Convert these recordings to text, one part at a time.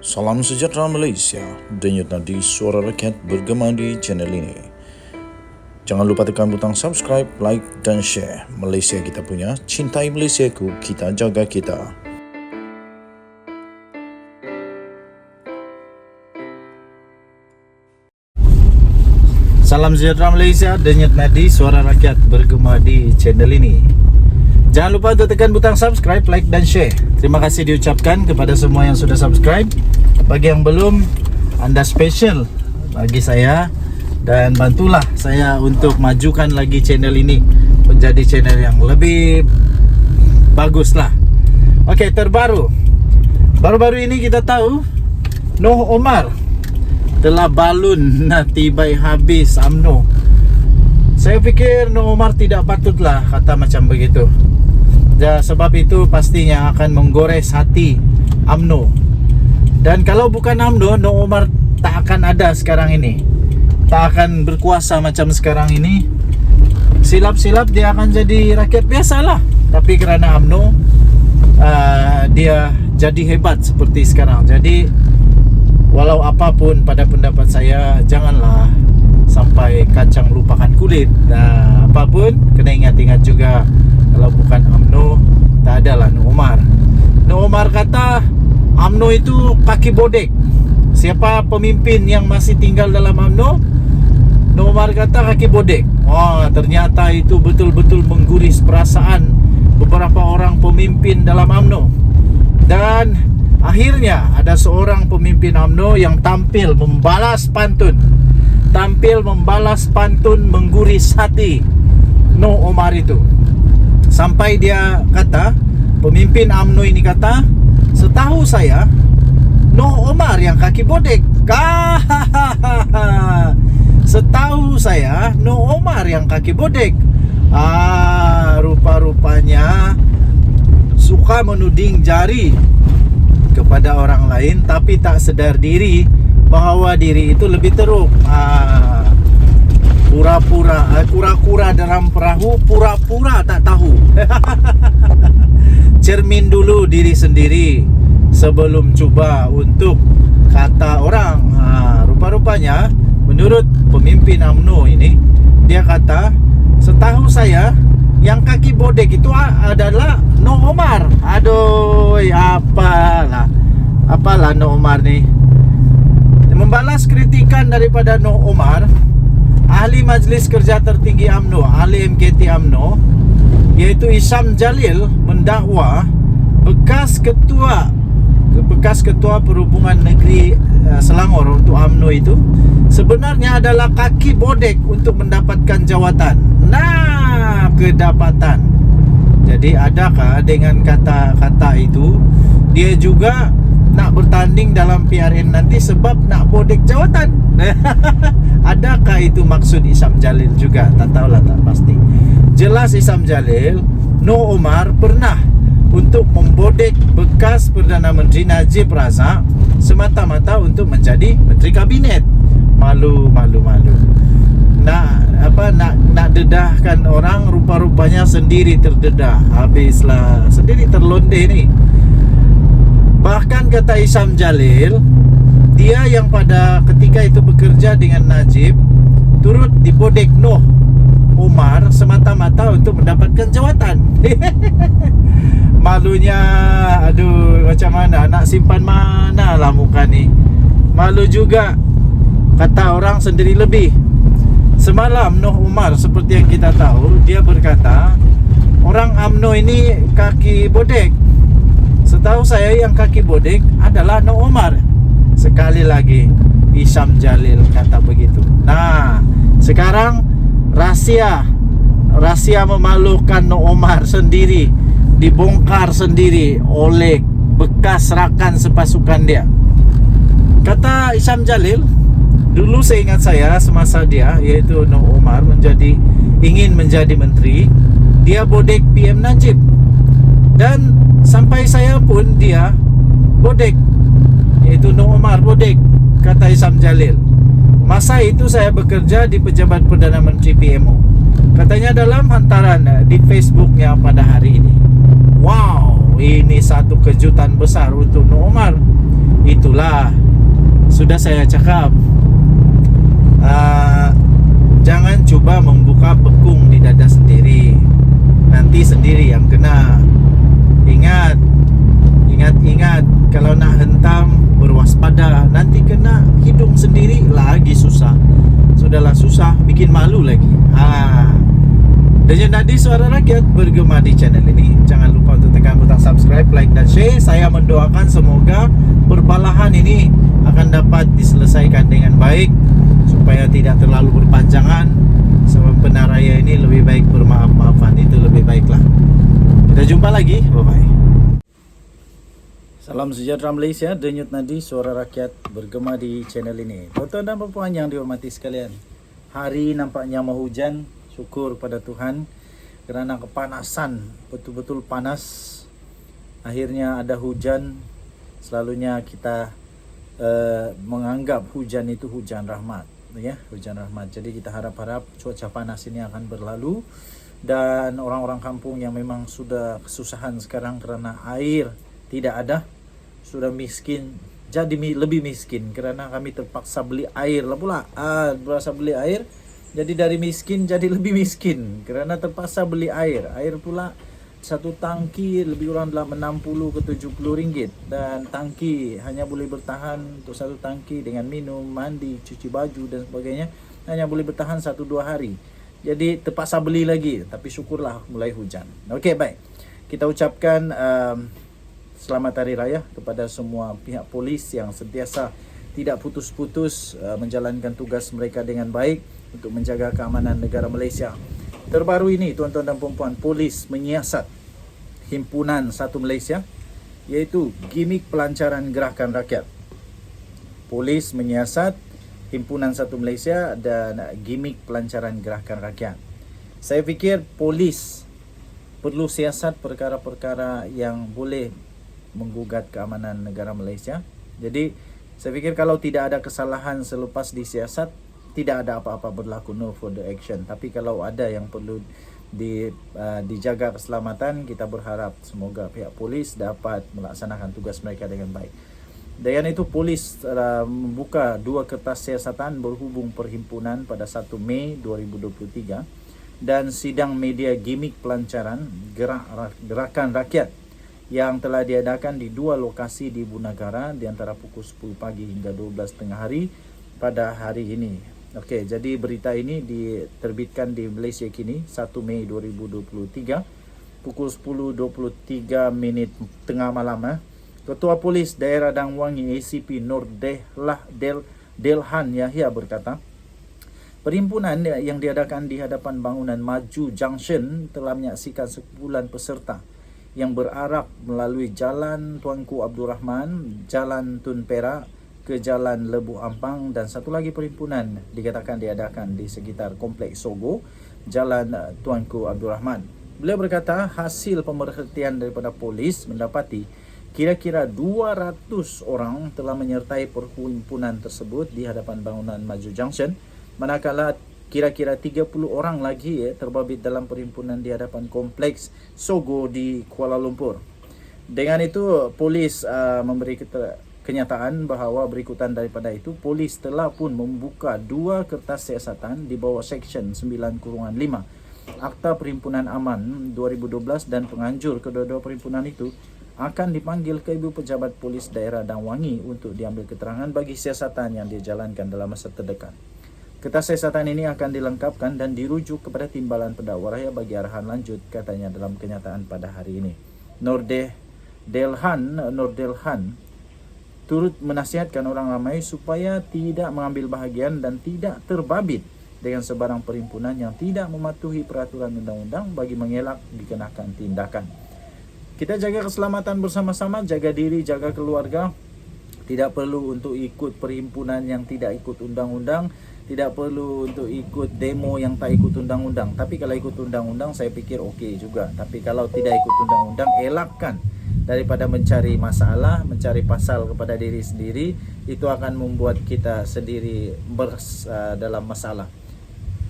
Salam sejahtera Malaysia, denyut nadi suara rakyat bergema di channel ini. Jangan lupa tekan butang subscribe, like dan share. Malaysia kita punya, cintai Malaysiaku, kita jaga kita. Salam sejahtera Malaysia, denyut nadi suara rakyat bergema di channel ini. Jangan lupa untuk tekan butang subscribe, like dan share. Terima kasih diucapkan kepada semua yang sudah subscribe. Bagi yang belum, anda special bagi saya. Dan bantulah saya untuk majukan lagi channel ini menjadi channel yang lebih bagus lah. Okey, terbaru. Baru-baru ini kita tahu Noh Omar telah balun tibai habis UMNO. Saya fikir Noh Omar tidak patutlah kata macam begitu. Sebab itu pastinya akan menggores hati UMNO. Dan kalau bukan UMNO, Noh Omar tak akan ada sekarang ini. Tak akan berkuasa macam sekarang ini. Silap-silap dia akan jadi rakyat biasa lah. Tapi kerana UMNO, dia jadi hebat seperti sekarang. Jadi walau apapun pada pendapat saya, janganlah sampai kacang lupakan kulit. Apapun kena ingat-ingat juga, kalau bukan UMNO, tak adalah Noh Omar. Noh Omar kata UMNO itu kaki bodek. Siapa pemimpin yang masih tinggal dalam UMNO? Noh Omar kata kaki bodek. Wah, ternyata itu betul-betul mengguris perasaan beberapa orang pemimpin dalam UMNO. Dan akhirnya ada seorang pemimpin UMNO yang tampil membalas pantun. Mengguris hati Noh Omar itu. Sampai dia kata, pemimpin UMNO ini kata, setahu saya Noh Omar yang kaki bodek. Setahu saya Noh Omar yang kaki bodek. Rupa-rupanya suka menuding jari kepada orang lain, tapi tak sedar diri bahawa diri itu lebih teruk. Kura-kura dalam perahu, pura-pura tak tahu. Cermin dulu diri sendiri sebelum cuba untuk kata orang. Rupa-rupanya menurut pemimpin UMNO ini, dia kata, setahu saya yang kaki bodek itu adalah Noh Omar. Aduh, apalah Noh Omar ni. Membalas kritikan daripada Noh Omar, ahli Majlis Kerja Tertinggi UMNO, ahli MKT UMNO, iaitu Isham Jalil, mendakwa bekas ketua Perhubungan Negeri Selangor untuk UMNO itu sebenarnya adalah kaki bodek untuk mendapatkan jawatan. Kedapatan. Jadi adakah dengan kata-kata itu dia juga nak bertanding dalam PRN nanti sebab nak bodek jawatan? Adakah itu maksud Isham Jalil juga? Tak tahulah, tak pasti. Jelas Isham Jalil, Noh Omar pernah untuk membodek bekas Perdana Menteri Najib Razak semata-mata untuk menjadi Menteri Kabinet. Malu. Nak dedahkan orang, rupa-rupanya sendiri terdedah. Habislah, sendiri terlondeh ni. Bahkan kata Isham Jalil, dia yang pada ketika itu bekerja dengan Najib turut dibodek Noh Omar semata-mata untuk mendapatkan jawatan. Malunya, aduh, macam mana, nak simpan mana lah muka ni. Malu juga, kata orang sendiri lebih. Semalam Noh Omar, seperti yang kita tahu, dia berkata orang UMNO ini kaki bodek. Setahu saya yang kaki bodek adalah Noh Omar. Sekali lagi Isham Jalil kata begitu. Sekarang rahsia memalukan Noh Omar sendiri dibongkar sendiri oleh bekas rakan sepasukan dia. Kata Isham Jalil, dulu seingat saya semasa dia, iaitu Noh Omar ingin menjadi menteri, dia bodek PM Najib. Dan sampai saya pun dia bodek, iaitu Noh Omar bodek, kata Isham Jalil. Masa itu saya bekerja di pejabat Perdana Menteri PMO. Katanya dalam hantaran di Facebooknya pada hari ini. Wow, ini satu kejutan besar untuk Noh Omar. Itu itulah sudah saya cakap, jangan coba membuka bekung di dada sendiri, nanti sendiri yang kena. Ingat, kalau nak hentam berwaspada, nanti kena hidung sendiri lagi susah. Sudahlah susah, bikin malu lagi. Denyut Nadi Suara Rakyat bergema di channel ini. Jangan lupa untuk tekan butang subscribe, like dan share. Saya mendoakan semoga perbalahan ini akan dapat diselesaikan dengan baik, supaya tidak terlalu berpanjangan. Sebab penaraya ini lebih baik bermaaf-maafan, itu lebih baiklah. Kita jumpa lagi, bye-bye. Salam sejahtera Malaysia, Denyut Nadi Suara Rakyat bergema di channel ini. Tuan-tuan dan puan yang dihormati sekalian, hari nampaknya mau hujan. Syukur pada Tuhan, kerana kepanasan, betul-betul panas. Akhirnya ada hujan. Selalunya kita menganggap hujan itu hujan rahmat, ya, hujan rahmat. Jadi kita harap-harap cuaca panas ini akan berlalu, dan orang-orang kampung yang memang sudah kesusahan sekarang kerana air tidak ada, sudah miskin, jadi lebih miskin kerana kami terpaksa beli air lah pula. Berasa beli air, jadi dari miskin jadi lebih miskin kerana terpaksa beli air. Air pula satu tangki lebih kurang dalam 60 ke 70 ringgit, dan tangki hanya boleh bertahan untuk satu tangki dengan minum, mandi, cuci baju dan sebagainya, hanya boleh bertahan 1-2 hari. Jadi terpaksa beli lagi, tapi syukurlah mulai hujan. Okey, baik. Kita ucapkan selamat Hari Raya kepada semua pihak polis yang sentiasa tidak putus-putus menjalankan tugas mereka dengan baik untuk menjaga keamanan negara Malaysia. Terbaru ini, tuan-tuan dan puan-puan, polis menyiasat Himpunan Satu Malaysia, iaitu gimik pelancaran gerakan rakyat. Polis menyiasat Himpunan Satu Malaysia dan gimik pelancaran gerakan rakyat. Saya fikir polis perlu siasat perkara-perkara yang boleh menggugat keamanan negara Malaysia. Jadi saya fikir kalau tidak ada kesalahan selepas disiasat, tidak ada apa-apa berlaku, no further action. Tapi kalau ada yang perlu dijaga keselamatan, kita berharap semoga pihak polis dapat melaksanakan tugas mereka dengan baik. Dan itu polis membuka 2 kertas siasatan berhubung perhimpunan pada 1 Mei 2023, dan sidang media gimik pelancaran gerakan rakyat yang telah diadakan di 2 lokasi di Ibu Negara di antara pukul 10 pagi hingga 12 tengah hari pada hari ini. Okey, jadi berita ini diterbitkan di Malaysia Kini 1 Mei 2023 pukul 10.23 tengah malam. Ketua Polis Daerah Dang Wangi ACP Nur Delhan Yahya berkata, perhimpunan yang diadakan di hadapan bangunan Maju Junction telah menyaksikan sekumpulan peserta yang berarak melalui Jalan Tuanku Abdul Rahman, Jalan Tun Perak ke Jalan Lebuh Ampang, dan satu lagi perhimpunan dikatakan diadakan di sekitar Kompleks Sogo, Jalan Tuanku Abdul Rahman. Beliau berkata hasil pemerhatian daripada polis mendapati kira-kira 200 orang telah menyertai perhimpunan tersebut di hadapan bangunan Maju Junction, manakala kira-kira 30 orang lagi terbabit dalam perhimpunan di hadapan Kompleks Sogo di Kuala Lumpur. Dengan itu, polis memberi kenyataan bahawa berikutan daripada itu, polis telah pun membuka 2 kertas siasatan di bawah Seksyen 9-5 Akta Perhimpunan Aman 2012, dan penganjur kedua-dua perhimpunan itu akan dipanggil ke Ibu Pejabat Polis Daerah Dang Wangi untuk diambil keterangan bagi siasatan yang dijalankan dalam masa terdekat. Kertas siasatan ini akan dilengkapkan dan dirujuk kepada Timbalan Pendakwa Raya bagi arahan lanjut, katanya dalam kenyataan pada hari ini. Nur Delhan turut menasihatkan orang ramai supaya tidak mengambil bahagian dan tidak terbabit dengan sebarang perhimpunan yang tidak mematuhi peraturan undang-undang bagi mengelak dikenakan tindakan. Kita jaga keselamatan bersama-sama, jaga diri, jaga keluarga. Tidak perlu untuk ikut perhimpunan yang tidak ikut undang-undang, tidak perlu untuk ikut demo yang tak ikut undang-undang. Tapi kalau ikut undang-undang saya fikir okey juga. Tapi kalau tidak ikut undang-undang, elakkan daripada mencari masalah, mencari pasal kepada diri sendiri. Itu akan membuat kita sendiri dalam masalah.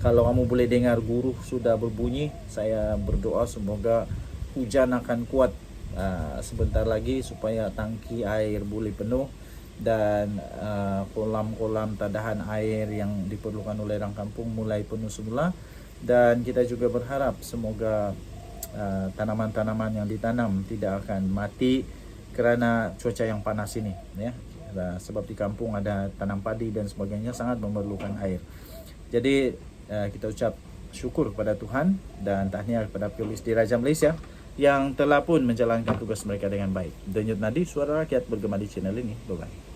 Kalau kamu boleh dengar guru sudah berbunyi, saya berdoa semoga hujan akan kuat sebentar lagi supaya tangki air boleh penuh dan kolam-kolam tadahan air yang diperlukan oleh orang kampung mulai penuh semula. Dan kita juga berharap semoga tanaman-tanaman yang ditanam tidak akan mati kerana cuaca yang panas ini, ya. Sebab di kampung ada tanam padi dan sebagainya, sangat memerlukan air. Jadi kita ucap syukur kepada Tuhan dan tahniah kepada polis di Raja Malaysia yang telah pun menjalankan tugas mereka dengan baik. Denyut nadi suara rakyat bergema di channel ini. Bye-bye.